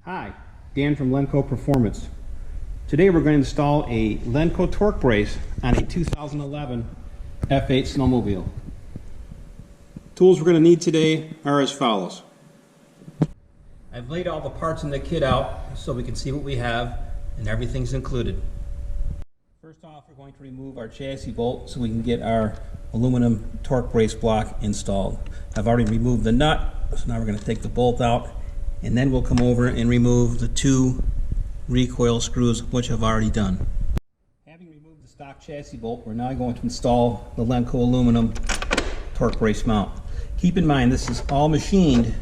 Hi, Dan from Lencco Performance. Today we're going to install a Lencco torque brace on a 2011 F-8 snowmobile. Tools we're going to need today are as follows. I've laid all the parts in the kit out so we can see what we have, and everything's included. First off, we're going to remove our chassis bolt so we can get our aluminum torque brace block installed. I've already removed the nut, so now we're going to take the bolt out, and then we'll come over and remove the two recoil screws, which I've already done. Having removed the stock chassis bolt, we're now going to install the Lencco aluminum torque brace mount. Keep in mind, this is all machined,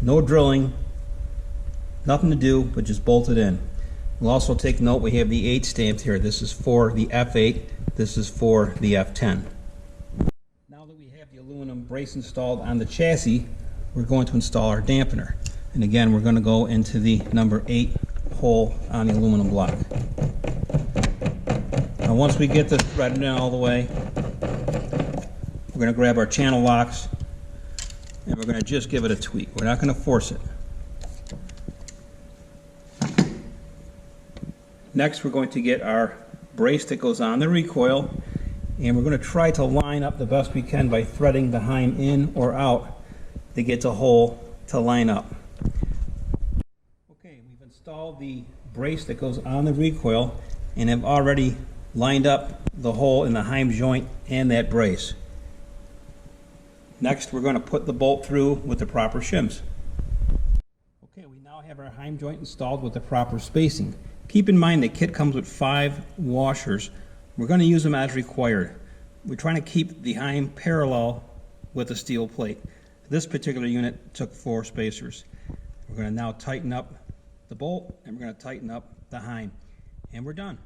no drilling, nothing to do but just bolt it in. We'll also take note we have the 8 stamped here. This is for the F8, this is for the F10. Now that we have the aluminum brace installed on the chassis, we're going to install our dampener. And again, we're going to go into the number 8 hole on the aluminum block. Now once we get this threaded in all the way, we're going to grab our channel locks and we're going to just give it a tweak. We're not going to force it. Next, we're going to get our brace that goes on the recoil, and we're going to try to line up the best we can by threading the heim in or out to get the hole to line up. Okay, we've installed the brace that goes on the recoil and have already lined up the hole in the heim joint and that brace. Next, we're going to put the bolt through with the proper shims. Okay, we now have our heim joint installed with the proper spacing. Keep in mind the kit comes with 5 washers. We're going to use them as required. We're trying to keep the heim parallel with the steel plate. This particular unit took 4 spacers. We're going to now tighten up the bolt and we're going to tighten up the heim, and we're done.